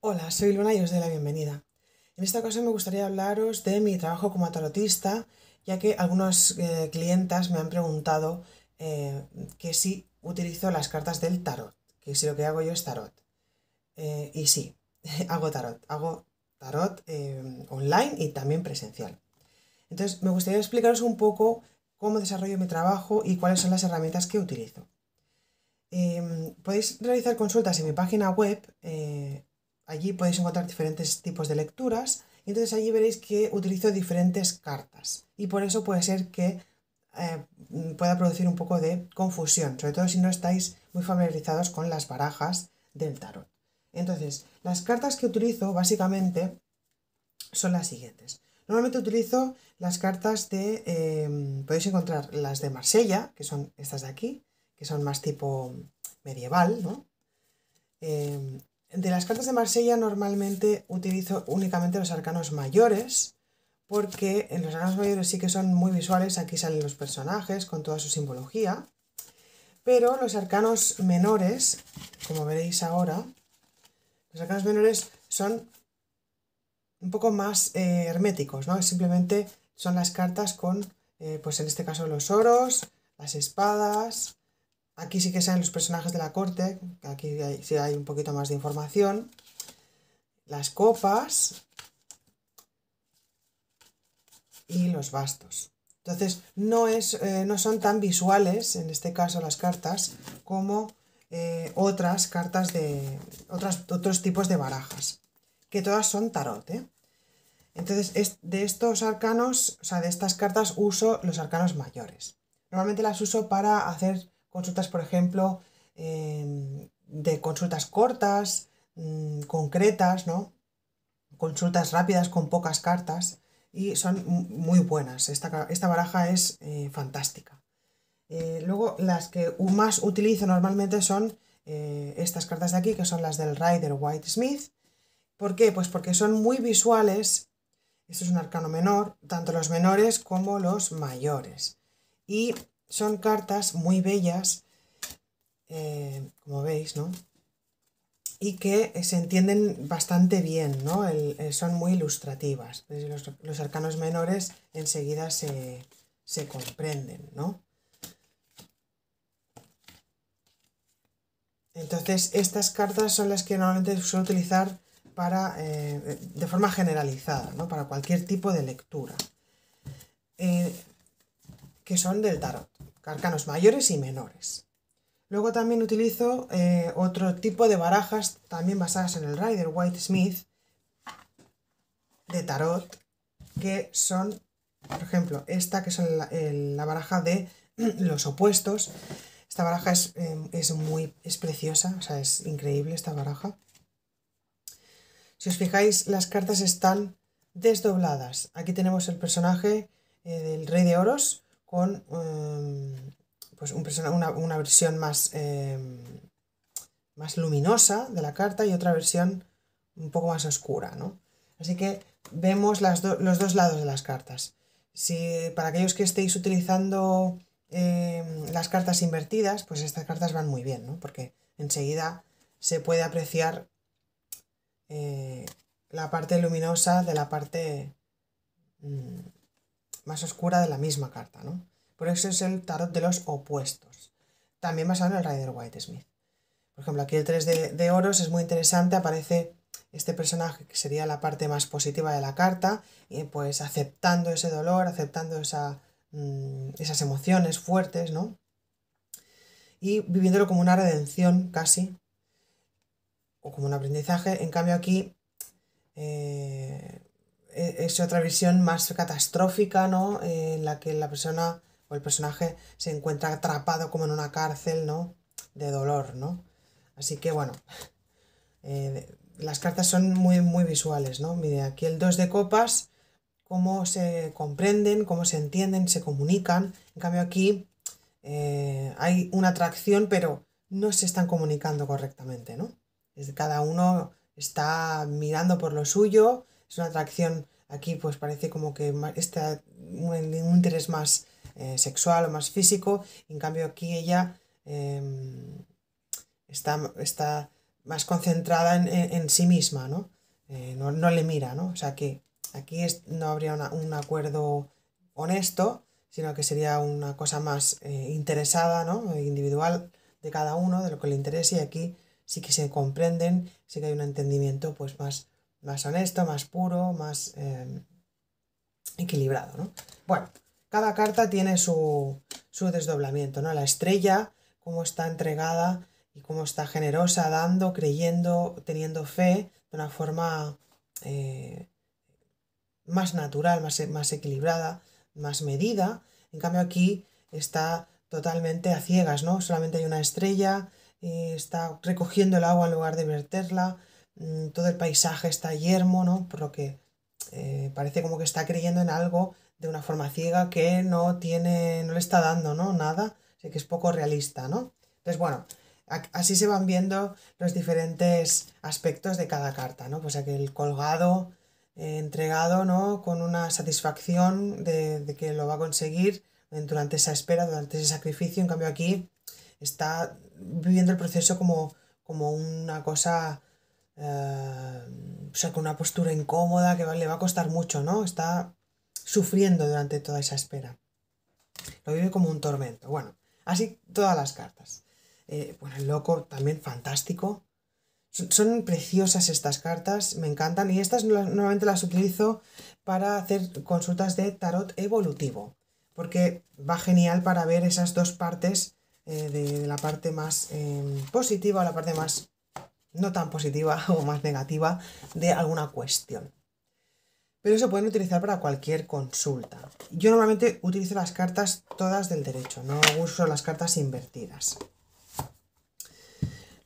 Hola, soy Luna y os doy la bienvenida. En esta ocasión me gustaría hablaros de mi trabajo como tarotista, ya que algunas clientas me han preguntado que si utilizo las cartas del tarot, que si lo que hago yo es tarot. Y sí, hago tarot online y también presencial. Entonces, me gustaría explicaros un poco cómo desarrollo mi trabajo y cuáles son las herramientas que utilizo. Podéis realizar consultas en mi página web. Allí podéis encontrar diferentes tipos de lecturas. Y entonces allí veréis que utilizo diferentes cartas. Y por eso puede ser que pueda producir un poco de confusión, sobre todo si no estáis muy familiarizados con las barajas del tarot. Entonces, las cartas que utilizo básicamente son las siguientes. Normalmente utilizo las cartas podéis encontrar las de Marsella, que son estas de aquí, que son más tipo medieval, ¿no? De las cartas de Marsella normalmente utilizo únicamente los arcanos mayores, porque en los arcanos mayores sí que son muy visuales, aquí salen los personajes con toda su simbología, pero los arcanos menores, como veréis ahora, los arcanos menores son un poco más herméticos, ¿no? Simplemente son las cartas con, pues en este caso los oros, las espadas. Aquí sí que sean los personajes de la corte, aquí sí hay un poquito más de información. Las copas y los bastos. Entonces, no son tan visuales, en este caso las cartas, como otras cartas otros tipos de barajas, que todas son tarot, ¿eh? Entonces, de estos arcanos, o sea, de estas cartas uso los arcanos mayores. Normalmente las uso para hacer consultas, por ejemplo, de consultas cortas, concretas, ¿no? Consultas rápidas con pocas cartas y son muy buenas. Esta baraja es fantástica. Luego, las que más utilizo normalmente son estas cartas de aquí, que son las del Rider Waite Smith. ¿Por qué? Pues porque son muy visuales. Esto es un arcano menor, tanto los menores como los mayores. Y son cartas muy bellas, como veis, ¿no? Y que se entienden bastante bien, ¿no? Son muy ilustrativas. Los arcanos menores enseguida se comprenden, ¿no? Entonces, estas cartas son las que normalmente suelo utilizar de forma generalizada, ¿no? Para cualquier tipo de lectura. Que son del tarot, arcanos mayores y menores. Luego también utilizo otro tipo de barajas, también basadas en el Rider Waite Smith, de tarot, que son, por ejemplo, esta que es la baraja de los opuestos. Esta baraja es preciosa, o sea, es increíble esta baraja. Si os fijáis, las cartas están desdobladas. Aquí tenemos el personaje del Rey de Oros con pues una versión más luminosa de la carta y otra versión un poco más oscura, ¿no? Así que vemos los dos lados de las cartas. Para aquellos que estéis utilizando las cartas invertidas, pues estas cartas van muy bien, ¿no? Porque enseguida se puede apreciar la parte luminosa de la parte mm, más oscura de la misma carta, ¿no? Por eso es el tarot de los opuestos. También basado en el Rider Waite Smith. Por ejemplo, aquí el 3 de oros es muy interesante, aparece este personaje que sería la parte más positiva de la carta, y pues aceptando ese dolor, aceptando esas emociones fuertes, ¿no? Y viviéndolo como una redención casi, o como un aprendizaje. En cambio aquí es otra visión más catastrófica, ¿no? En la que la persona o el personaje se encuentra atrapado como en una cárcel, ¿no? De dolor, ¿no? Así que bueno, las cartas son muy, muy visuales, ¿no? Mire, aquí el 2 de copas, cómo se comprenden, cómo se entienden, se comunican. En cambio aquí hay una atracción, pero no se están comunicando correctamente, ¿no? Cada uno está mirando por lo suyo, es una atracción, aquí pues parece como que está un interés más sexual o más físico, en cambio aquí ella está más concentrada en sí misma, ¿no? No le mira, ¿no? O sea que aquí no habría un acuerdo honesto, sino que sería una cosa más interesada, ¿no? Individual de cada uno, de lo que le interese, y aquí sí que se comprenden, sí que hay un entendimiento pues más honesto, más puro, más equilibrado, ¿no? Bueno, cada carta tiene su desdoblamiento, ¿no? La estrella, cómo está entregada y cómo está generosa, dando, creyendo, teniendo fe de una forma más natural, más equilibrada, más medida. En cambio aquí está totalmente a ciegas, ¿no? Solamente hay una estrella, está recogiendo el agua en lugar de verterla, todo el paisaje está yermo, ¿no? Por lo que parece como que está creyendo en algo de una forma ciega que no le está dando, ¿no? Nada, así que es poco realista, ¿no? Entonces, bueno, así se van viendo los diferentes aspectos de cada carta, ¿no? Pues aquel colgado, entregado, ¿no? Con una satisfacción de que lo va a conseguir durante esa espera, durante ese sacrificio. En cambio aquí está viviendo el proceso como una cosa, o sea, con una postura incómoda que le va a costar mucho, ¿no? Está sufriendo durante toda esa espera. Lo vive como un tormento. Bueno, así todas las cartas. Bueno, el loco también fantástico. Son preciosas estas cartas, me encantan, y estas normalmente las utilizo para hacer consultas de tarot evolutivo, porque va genial para ver esas dos partes, de la parte más positiva o la parte más no tan positiva o más negativa de alguna cuestión. Pero se pueden utilizar para cualquier consulta. Yo normalmente utilizo las cartas todas del derecho, no uso las cartas invertidas.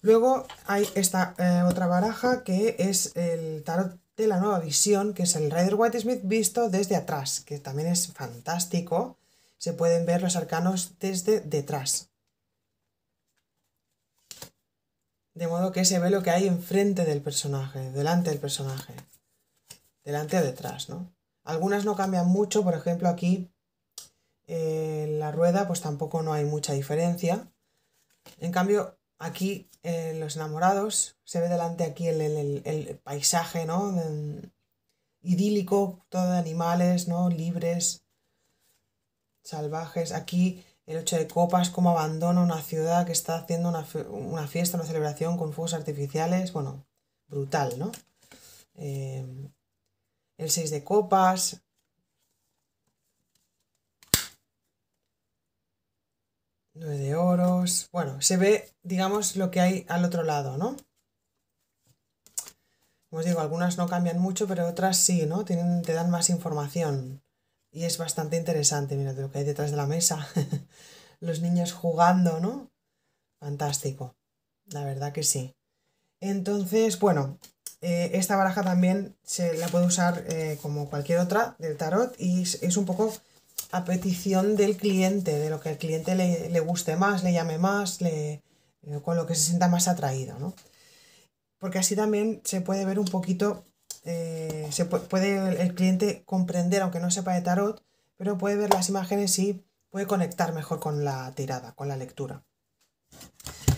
Luego hay esta otra baraja que es el tarot de la nueva visión, que es el Rider-Waite-Smith visto desde atrás, que también es fantástico. Se pueden ver los arcanos desde detrás. De modo que se ve lo que hay enfrente del personaje, delante del personaje. Delante o detrás, ¿no? Algunas no cambian mucho, por ejemplo aquí en la rueda pues tampoco no hay mucha diferencia. En cambio, aquí en los enamorados se ve delante aquí el paisaje, ¿no? Idílico, todo de animales, ¿no? Libres, salvajes. Aquí el 8 de copas, como abandona una ciudad que está haciendo una fiesta, una celebración con fuegos artificiales. Bueno, brutal, ¿no? El 6 de copas. 9 de oros. Bueno, se ve, digamos, lo que hay al otro lado, ¿no? Como os digo, algunas no cambian mucho, pero otras sí, ¿no? Te dan más información. Y es bastante interesante, mira, lo que hay detrás de la mesa. Los niños jugando, ¿no? Fantástico. La verdad que sí. Entonces, bueno, esta baraja también se la puede usar como cualquier otra del tarot y es un poco a petición del cliente, de lo que al cliente le guste más, le llame más, con lo que se sienta más atraído, ¿no? Porque así también se puede ver un poquito, puede el cliente comprender, aunque no sepa de tarot, pero puede ver las imágenes y puede conectar mejor con la tirada, con la lectura.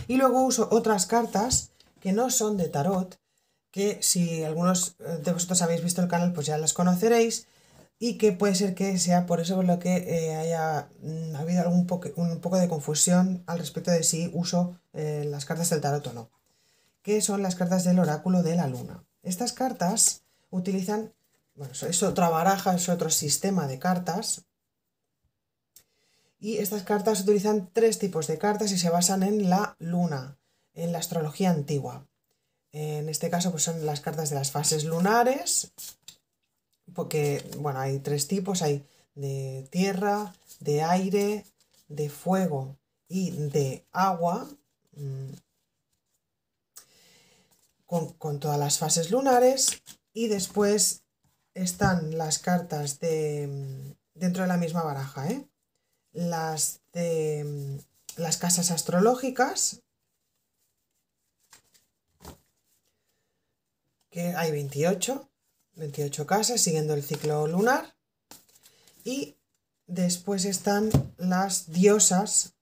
Y luego uso otras cartas que no son de tarot, que si algunos de vosotros habéis visto el canal, pues ya las conoceréis, y que puede ser que sea por eso por lo que haya habido un poco de confusión al respecto de si uso las cartas del tarot o no, que son las cartas del oráculo de la luna. Estas cartas utilizan, bueno, es otra baraja, es otro sistema de cartas, y estas cartas utilizan tres tipos de cartas y se basan en la luna, en la astrología antigua. En este caso pues son las cartas de las fases lunares, porque bueno, hay tres tipos, hay de tierra, de aire, de fuego y de agua, con todas las fases lunares, y después están las cartas dentro de la misma baraja, las de las casas astrológicas, que hay 28 casas siguiendo el ciclo lunar, y después están las diosas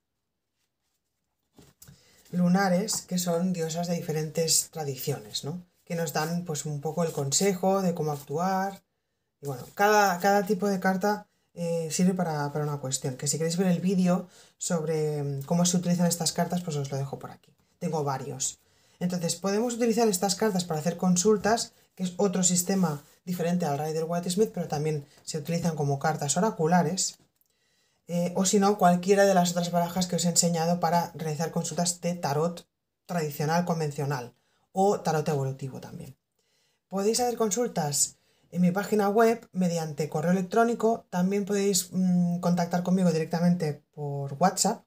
lunares, que son diosas de diferentes tradiciones, ¿no? Que nos dan pues un poco el consejo de cómo actuar. Y bueno, cada tipo de carta sirve para una cuestión. Que si queréis ver el vídeo sobre cómo se utilizan estas cartas, pues os lo dejo por aquí. Tengo varios. Entonces, podemos utilizar estas cartas para hacer consultas, que es otro sistema diferente al Rider-Waite-Smith, pero también se utilizan como cartas oraculares. O si no, cualquiera de las otras barajas que os he enseñado para realizar consultas de tarot tradicional, convencional o tarot evolutivo también. Podéis hacer consultas en mi página web mediante correo electrónico. También podéis contactar conmigo directamente por WhatsApp.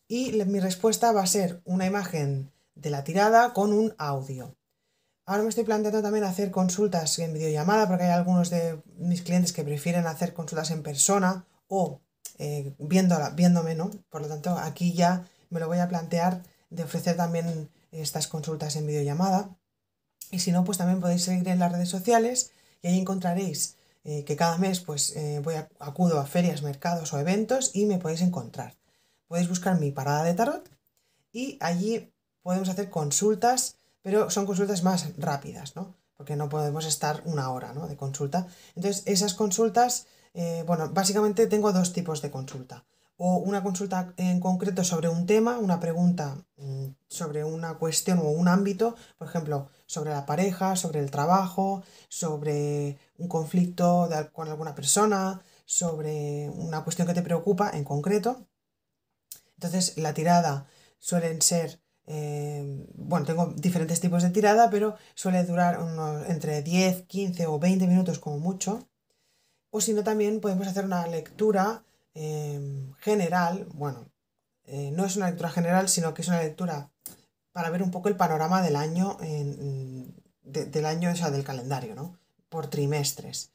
Y mi respuesta va a ser una imagen de la tirada con un audio. Ahora me estoy planteando también hacer consultas en videollamada porque hay algunos de mis clientes que prefieren hacer consultas en persona o viéndome, ¿no? Por lo tanto, aquí ya me lo voy a plantear de ofrecer también estas consultas en videollamada. Y si no, pues también podéis seguir en las redes sociales y ahí encontraréis que cada mes pues acudo a ferias, mercados o eventos y me podéis encontrar. Podéis buscar mi parada de tarot y allí podemos hacer consultas, pero son consultas más rápidas, ¿no? Porque no podemos estar una hora, ¿no?, de consulta. Entonces, esas consultas, bueno, básicamente tengo dos tipos de consulta. O una consulta en concreto sobre un tema, una pregunta sobre una cuestión o un ámbito, por ejemplo, sobre la pareja, sobre el trabajo, sobre un conflicto con alguna persona, sobre una cuestión que te preocupa en concreto. Entonces, la tirada suelen ser, bueno, tengo diferentes tipos de tirada, pero suele durar entre 10, 15 o 20 minutos como mucho. O si no, también podemos hacer una lectura general. Bueno, no es una lectura general, sino que es una lectura para ver un poco el panorama del año, del año, o sea, del calendario, ¿no? Por trimestres,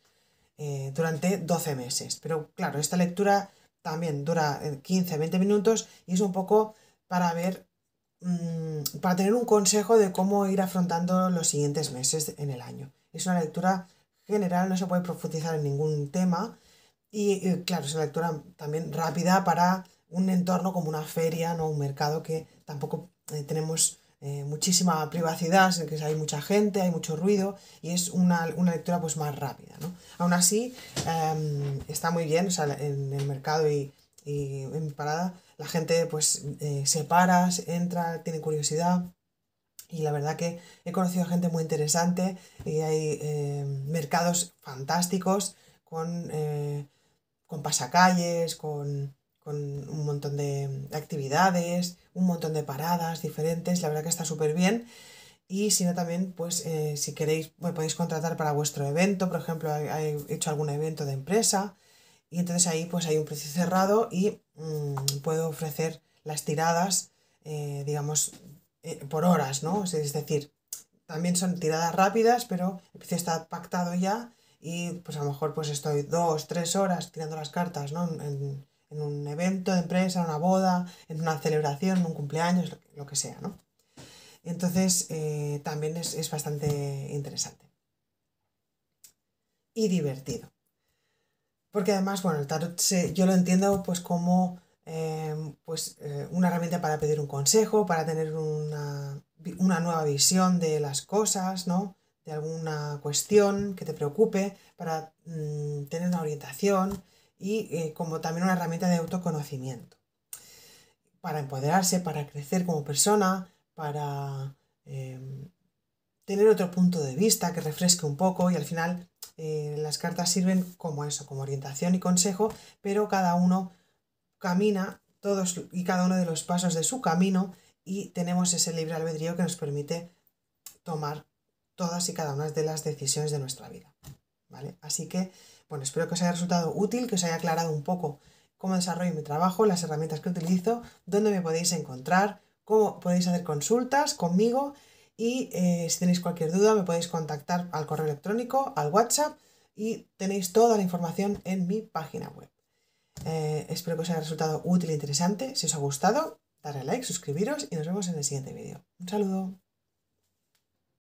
durante 12 meses. Pero claro, esta lectura también dura 15-20 minutos y es un poco para ver, para tener un consejo de cómo ir afrontando los siguientes meses en el año. Es una lectura general, no se puede profundizar en ningún tema y claro, es una lectura también rápida para un entorno como una feria, ¿no? Un mercado que tampoco tenemos muchísima privacidad, en que hay mucha gente, hay mucho ruido y es una lectura pues más rápida, ¿no? Aún así, está muy bien, o sea, en el mercado y en mi parada la gente pues se para, entra, tiene curiosidad. Y la verdad que he conocido a gente muy interesante y hay mercados fantásticos con pasacalles, con un montón de actividades, un montón de paradas diferentes, la verdad que está súper bien. Y si no también, pues si queréis, me podéis contratar para vuestro evento, por ejemplo, he hecho algún evento de empresa y entonces ahí pues hay un precio cerrado y puedo ofrecer las tiradas, digamos, por horas, ¿no? Es decir, también son tiradas rápidas, pero el precio está pactado ya y pues a lo mejor pues estoy 2-3 horas tirando las cartas, ¿no? En un evento de empresa, en una boda, en una celebración, en un cumpleaños, lo que sea, ¿no? Entonces también es bastante interesante y divertido. Porque además, bueno, el tarot yo lo entiendo pues como una herramienta para pedir un consejo, para tener una nueva visión de las cosas, ¿no? De alguna cuestión que te preocupe, para tener una orientación y como también una herramienta de autoconocimiento, para empoderarse, para crecer como persona, para tener otro punto de vista que refresque un poco y al final las cartas sirven como eso, como orientación y consejo, pero cada uno camina todos y cada uno de los pasos de su camino y tenemos ese libre albedrío que nos permite tomar todas y cada una de las decisiones de nuestra vida, ¿vale? Así que, bueno, espero que os haya resultado útil, que os haya aclarado un poco cómo desarrollo mi trabajo, las herramientas que utilizo, dónde me podéis encontrar, cómo podéis hacer consultas conmigo y si tenéis cualquier duda me podéis contactar al correo electrónico, al WhatsApp y tenéis toda la información en mi página web. Espero que os haya resultado útil e interesante. Si os ha gustado, darle like, suscribiros y nos vemos en el siguiente vídeo. Un saludo.